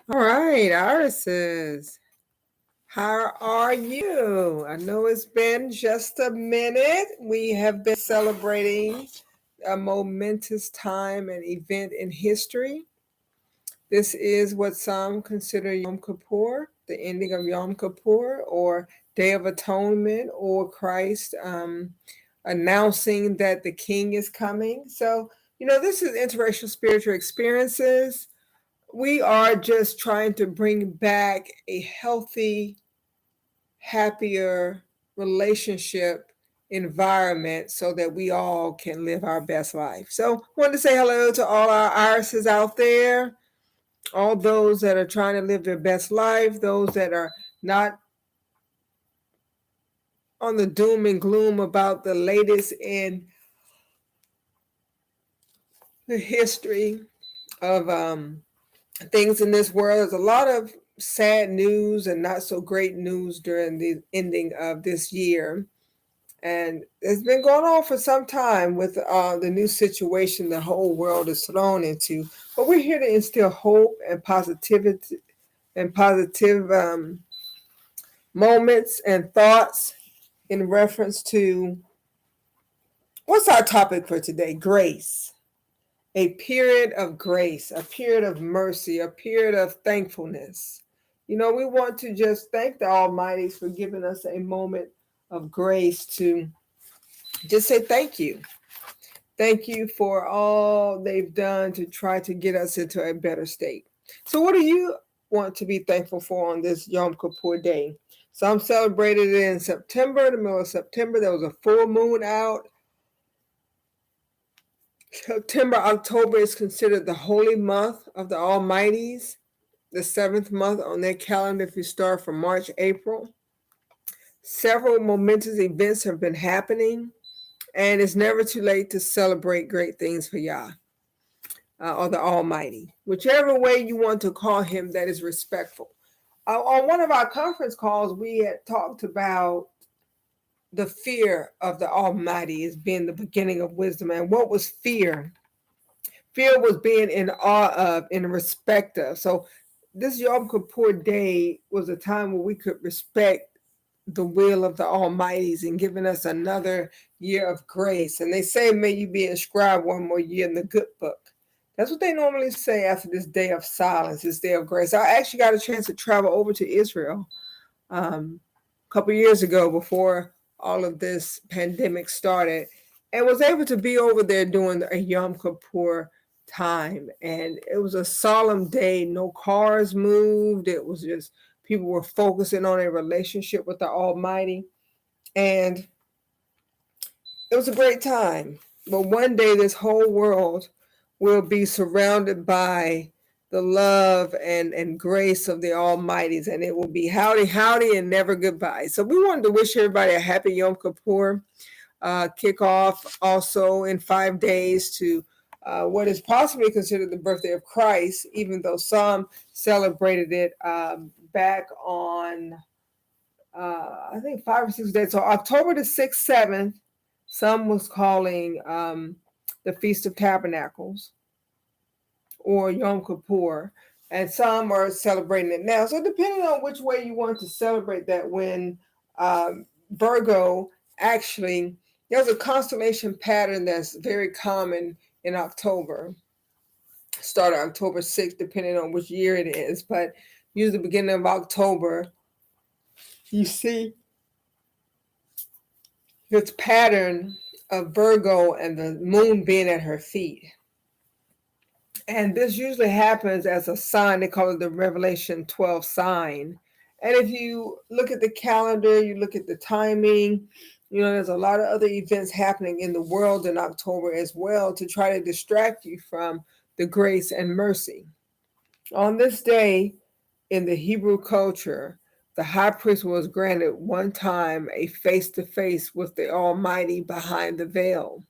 All right, Irises, how are you? I know it's been just a minute. We have been celebrating a momentous time and event in history. This is what some consider Yom Kippur, the ending of Yom Kippur, or Day of Atonement, or Christ announcing that the King is coming. So, this is interracial spiritual experiences. We are just trying to bring back a healthy, happier relationship environment so that we all can live our best life. So, I wanted to say hello to all our irises out there, all those that are trying to live their best life, those that are not on the doom and gloom about the latest in the history of things in this world. There's a lot of sad news and not so great news during the ending of this year. And it's been going on for some time with the new situation the whole world is thrown into. But we're here to instill hope and positivity and positive moments and thoughts in reference to what's our topic for today? Grace. A period of grace, a period of mercy, a period of thankfulness. We want to just thank the Almighty for giving us a moment of grace to just say thank you. Thank you for all they've done to try to get us into a better state. So, what do you want to be thankful for on this Yom Kippur day? Some celebrated it in September, the middle of September. There was a full moon out. September, October is considered the holy month of the Almighties, the seventh month on their calendar if you start from March, April. Several momentous events have been happening, and it's never too late to celebrate great things for Yah or the Almighty, whichever way you want to call him that is respectful. On one of our conference calls, we had talked about the fear of the Almighty as being the beginning of wisdom. And what was fear? Fear was being in awe of, in respect of. So this Yom Kippur day was a time where we could respect the will of the Almighty's and giving us another year of grace. And they say, may you be inscribed one more year in the good book. That's what they normally say after this day of silence, this day of grace. I actually got a chance to travel over to Israel a couple years ago before all of this pandemic started, and was able to be over there during a Yom Kippur time. And it was a solemn day. No cars moved. It was just people were focusing on a relationship with the Almighty. And it was a great time. But one day this whole world will be surrounded by the love and grace of the Almighty's, and it will be howdy, howdy, and never goodbye. So we wanted to wish everybody a happy Yom Kippur. Kick off also in 5 days to what is possibly considered the birthday of Christ, even though some celebrated it back on, I think, 5 or 6 days. So October the 6th, 7th, some was calling the Feast of Tabernacles or Yom Kippur, and some are celebrating it now. So depending on which way you want to celebrate that, when Virgo, actually, there's a constellation pattern that's very common in October, start October 6th, depending on which year it is, but usually the beginning of October, you see this pattern of Virgo and the moon being at her feet. And this usually happens as a sign. They call it the Revelation 12 sign. And if you look at the calendar, you look at the timing, there's a lot of other events happening in the world in October as well to try to distract you from the grace and mercy. On this day in the Hebrew culture, the high priest was granted one time a face-to-face with the Almighty behind the veil.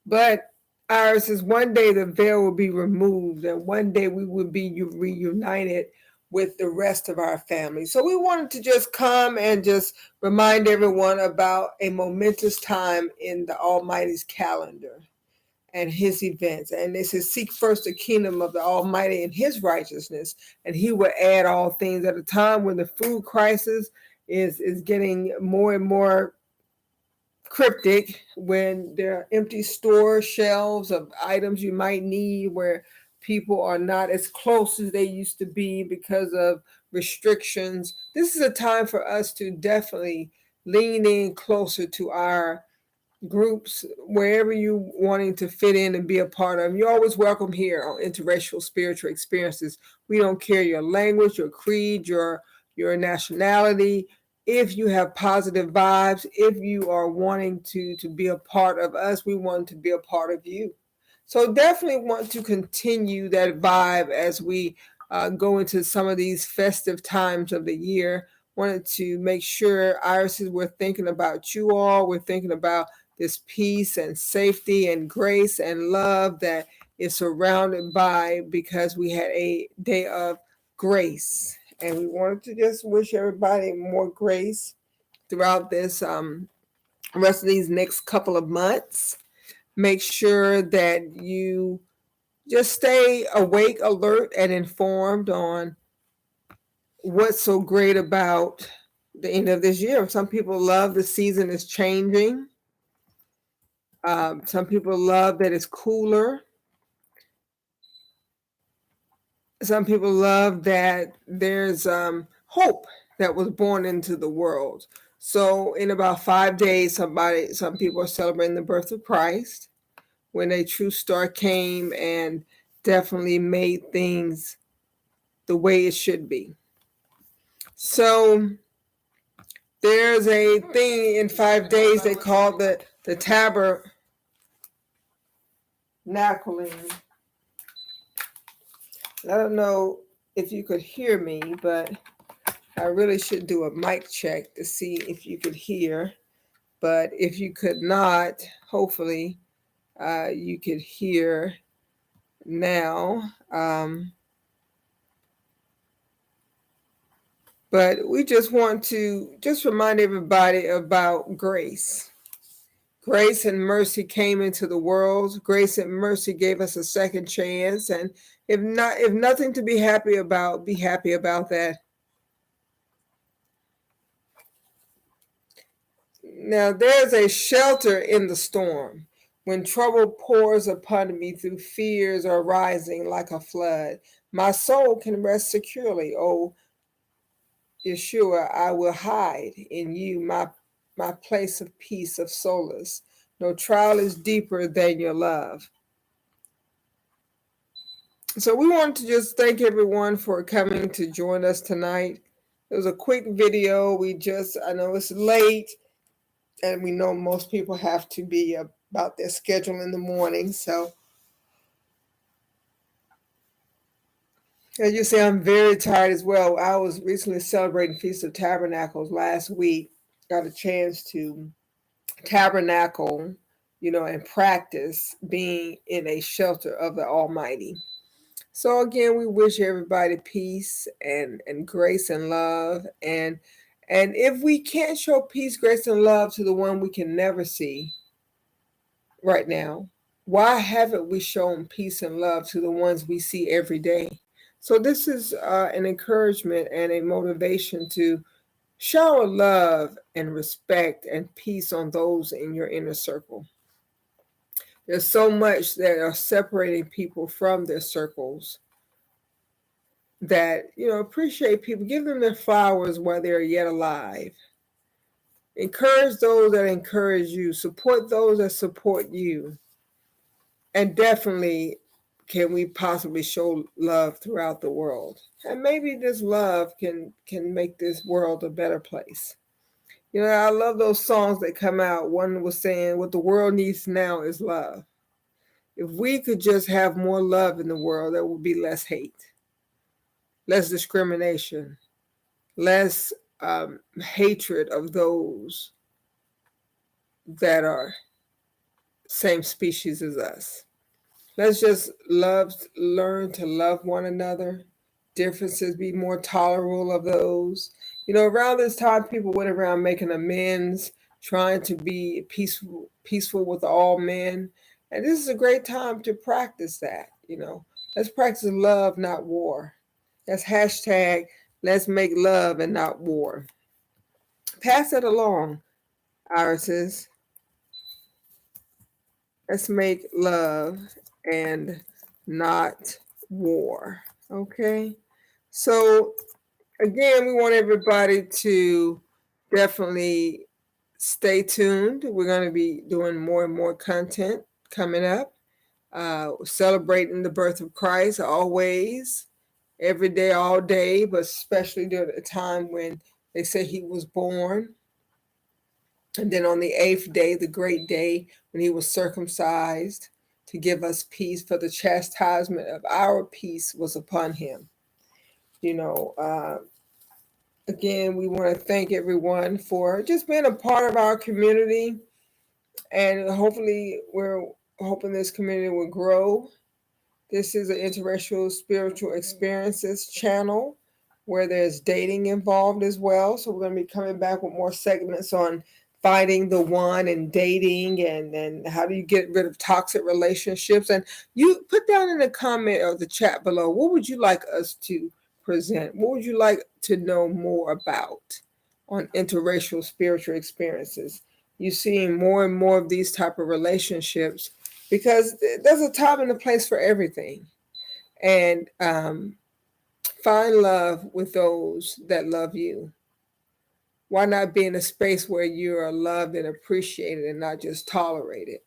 But ours is one day the veil will be removed, and one day we will be reunited with the rest of our family. So we wanted to just come and just remind everyone about a momentous time in the Almighty's calendar. and his events. And it says, seek first the kingdom of the Almighty and his righteousness, and he will add all things. At a time when the food crisis is getting more and more cryptic, when there are empty store shelves of items you might need, where people are not as close as they used to be because of restrictions. This is a time for us to definitely lean in closer to our groups, wherever you wanting to fit in and be a part of. You're always welcome here on Interracial Spiritual Experiences. We don't care your language, your creed, your nationality. If you have positive vibes, if you are wanting to be a part of us, we want to be a part of you. So definitely want to continue that vibe as we go into some of these festive times of the year. Wanted to make sure, Irises, we're thinking about you all. We're thinking about this peace and safety and grace and love that is surrounded by, because we had a day of grace. And we wanted to just wish everybody more grace throughout this rest of these next couple of months. Make sure that you just stay awake, alert, and informed on what's so great about the end of this year. Some people love the season is changing. Some people love that it's cooler. Some people love that there's hope that was born into the world. So in about 5 days, some people are celebrating the birth of Christ, when a true star came and definitely made things the way it should be. So there's a thing in 5 days they call the tabernacling. I don't know if you could hear me, but I really should do a mic check to see if you could hear. But if you could not, hopefully you could hear now. But we just want to just remind everybody about grace. Grace and mercy came into the world. Grace and mercy gave us a second chance. And if nothing to be happy about, be happy about that. Now there's a shelter in the storm. When trouble pours upon me through fears are rising like a flood, my soul can rest securely. Oh, Yeshua, I will hide in you, my place of peace, of solace. No trial is deeper than your love. So we want to just thank everyone for coming to join us tonight. It was a quick video. I know it's late, and we know most people have to be about their schedule in the morning. So as you say, I'm very tired as well. I was recently celebrating Feast of Tabernacles last week. Got a chance to tabernacle, and practice being in a shelter of the Almighty. So again, we wish everybody peace and grace and love. And if we can't show peace, grace, and love to the one we can never see right now, why haven't we shown peace and love to the ones we see every day? So this is an encouragement and a motivation to shower love and respect and peace on those in your inner circle. There's so much that are separating people from their circles that, appreciate people. Give them their flowers while they're yet alive. Encourage those that encourage you. Support those that support you. And definitely, can we possibly show love throughout the world? And maybe this love can make this world a better place. I love those songs that come out. One was saying, what the world needs now is love. If we could just have more love in the world, there would be less hate, less discrimination, less hatred of those that are same species as us. Let's just learn to love one another. Differences, be more tolerable of those. Around this time, people went around making amends, trying to be peaceful with all men. And this is a great time to practice that. Let's practice love, not war. That's hashtag let's make love and not war. Pass it along, irises. Let's make love and not war. Okay. So again, we want everybody to definitely stay tuned. We're going to be doing more and more content coming up, celebrating the birth of Christ always, every day, all day, but especially during the time when they say he was born. And then on the 8th day, the great day when he was circumcised to give us peace, for the chastisement of our peace was upon him. Again, we want to thank everyone for just being a part of our community. And hopefully, we're hoping this community will grow. This is an interracial spiritual experiences channel where there's dating involved as well. So we're going to be coming back with more segments on finding the one and dating and how do you get rid of toxic relationships. And you put down in the comment or the chat below, what would you like us to present? What would you like to know more about on interracial spiritual experiences? You're seeing more and more of these type of relationships because there's a time and a place for everything. And find love with those that love you. Why not be in a space where you are loved and appreciated and not just tolerated?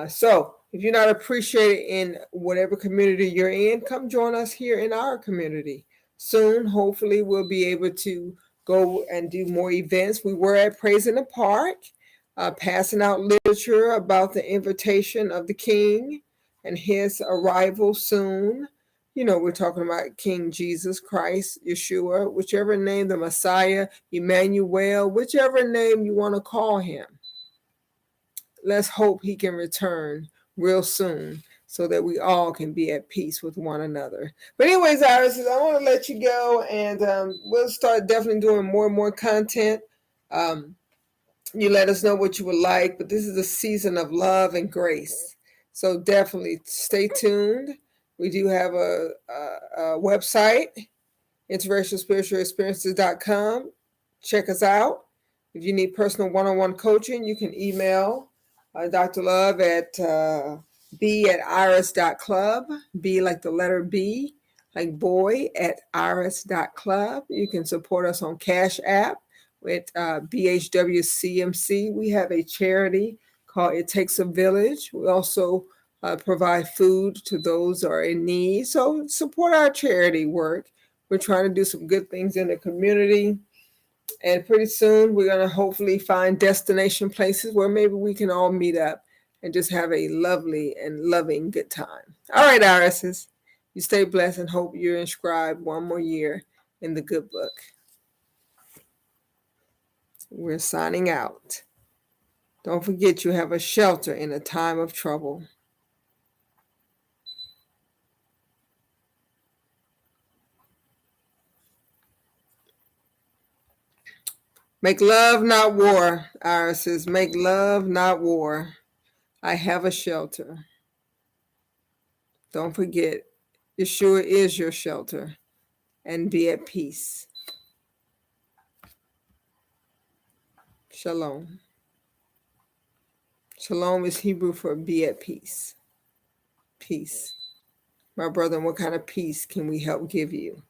So if you're not appreciated in whatever community you're in, come join us here in our community. Soon, hopefully, we'll be able to go and do more events. We were at Praise in the Park, passing out literature about the invitation of the King and his arrival soon. We're talking about King Jesus Christ, Yeshua, whichever name, the Messiah, Emmanuel, whichever name you want to call him. Let's hope he can return real soon so that we all can be at peace with one another. But anyways, Iris, I want to let you go, and we'll start definitely doing more and more content. You let us know what you would like, but this is a season of love and grace. So definitely stay tuned. We do have a website, interracialspiritualexperiences.com. Check us out. If you need personal one-on-one coaching, you can email Dr. Love at b@iris.club. B like the letter B, like boy, at iris.club. You can support us on Cash App with BHWCMC. We have a charity called It Takes a Village. We also provide food to those who are in need. So support our charity work. We're trying to do some good things in the community. And pretty soon we're going to hopefully find destination places where maybe we can all meet up and just have a lovely and loving good time. All right, irises, you stay blessed and hope you're inscribed one more year in the good book. We're signing out. Don't forget you have a shelter in a time of trouble. Make love, not war, irises. Make love, not war. I have a shelter. Don't forget, Yeshua is your shelter, and be at peace. Shalom. Shalom is Hebrew for be at peace. Peace. My brother, what kind of peace can we help give you?